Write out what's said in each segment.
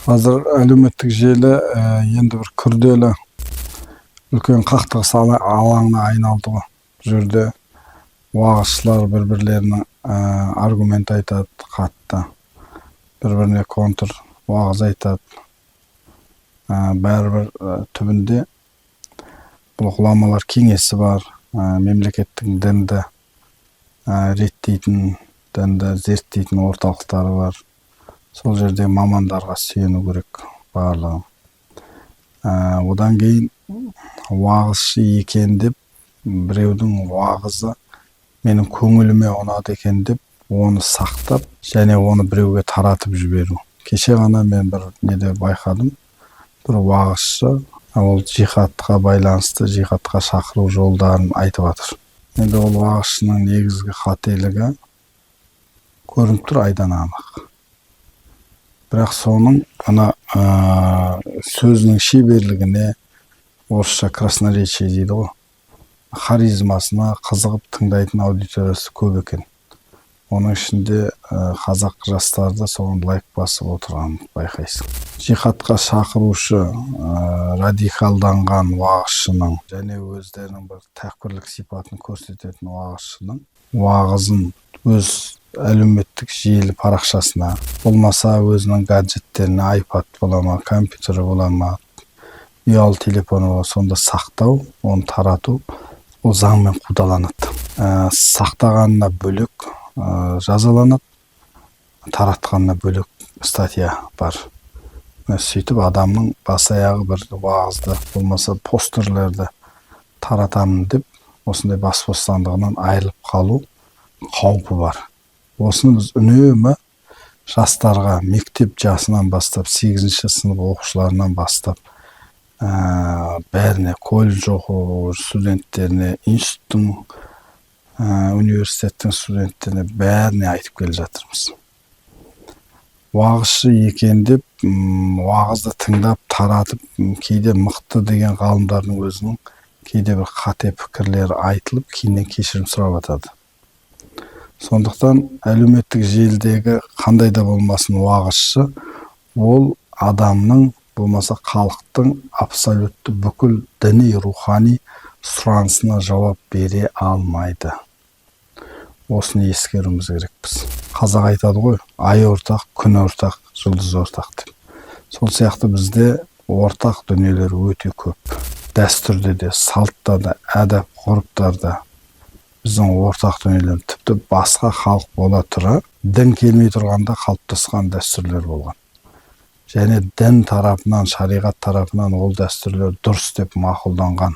Азыр әлеуметтик желі енді бір күрделі үлкен қақтығыс алаңына айналды ғой. Бұл жерде уағызшылар бір-бірлеріне аргумент айтады, қатты. Бір-біріне контр уағыз айтады. Бәрібір түбінде бұл ғұламалар кеңесі бар, мемлекеттің дінді реттейтін, дінді зерттейтін орталықтары бар. Сол жерде мамандарға сүйену керек барлығы. Одан кейін уағызшы екен деп, біреудің уағызы менің көңіліме ұнады екен деп, оны сақтап, және оны біреуге таратып жіберу. Кеше ғана мен бір неде байқадым, бір уағызшы ол жихадқа байланысты, жихадқа шақыру жолдарын айтып жатыр. Енді ол уағызшының негізгі қателігі көрініп тұр айдан анық. Бірақ соның сөзінің шеберлігіне, орысша красноречие дейді ғой, харизмасына қызығып тыңдайтын аудиториясы көп екен. Оның ішінде қазақ жастарды соған лайк басып отырғанын байқайсың. Жихадқа шақырушы радикалданған уағызшының және өздерінің бір тәкпірлік сипатын көрсететін уағызшының уағызын өз әлеуметтік желі парақшасына, болмаса өзінің гаджеттеріне, айпад бола ма, компьютері бола ма, ұялы телефоны бола, сонда сақтау, оны тарату, ол заңмен қудаланады. Сақтағанына бөлек жазаланады, таратқанына бөлек статья бар. Сөйтіп адамның бас аяғы бір уағызды, болмаса постерлерді таратамын деп, осындай бас бостандығынан айырылып қалу қаупі бар. Осыны біз үнемі жастарға, мектеп жасынан бастап, 8-ші сынып оқушыларынан бастап, бәріне, колледж оқу студенттеріне, институттың, университеттің студенттеріне бәріне айтып келе жатырмыз. Уағызшы екен деп, уағызды тыңдап, таратып, кейде мықты деген ғалымдардың өзінің кейде бір қате пікірлері айтылып, кейіннен кешірім сұрап жатады. Сондықтан әлеуметтік желідегі қандай да болмасын уағызшы, ол адамның, болмаса халықтың абсолютті бүкіл діни, рухани сұранысына жауап бере алмайды. Осыны ескеруіміз керекпіз. Қазақ айтады ғой, ай ортақ, күн ортақ, жұлдыз ортақ деп. Сол сияқты бізде ортақ дүниелер өте көп. Дәстүрде де, салтта да, әдеп, ғұрыптарда біздің ортақ дүниелер, тіпті басқа халық бола тұра, дін келмей тұрғанда қалыптасқан дәстүрлер болған. Және дін тарапынан, шариғат тарапынан ол дәстүрлер дұрыс деп мақұлданған.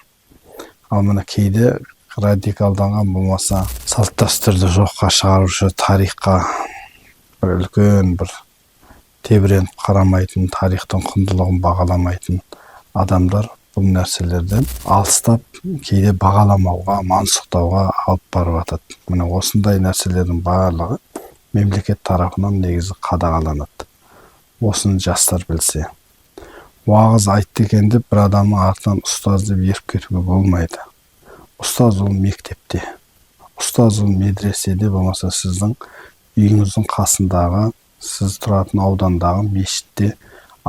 Ал мына кейде радикалданған, болмаса салт дәстүрді жоққа шығарушы, тарихқа бір үлкен бір тебіреніп қарамайтын, тарихтың құндылығын бағаламайтын адамдар бұл нәрселерден алыстап, кейде бағаламауға, мансұқтауға алып барып жатады. Міне осындай нәрселердің барлығы мемлекет тарапынан негізі қадағаланады. Осыны жастар білсе. Уағыз айтты екен деп, бір адамның артынан ұстаз деп еріп кетуге болмайды. Ұстаз ол мектепте, ұстаз ол медреседе, болмаса сіздің үйіңіздің қасындағы, сіз тұратын аудандағы мешітте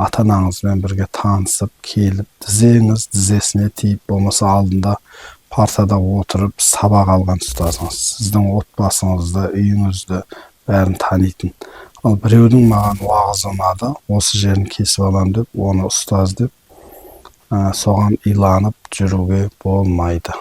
ата-анаңызбен бірге танысып, келіп, тізеңіз тізесіне тиіп, болмаса алдында партада отырып, сабақ алған ұстазыңыз. Сіздің отбасыңызды, үйіңізді бәрін танитын. Ал біреудің маған уағызы ұнады, осы жерін кесіп алам деп, оны ұстаз деп, соған иланып жүруге болмайды.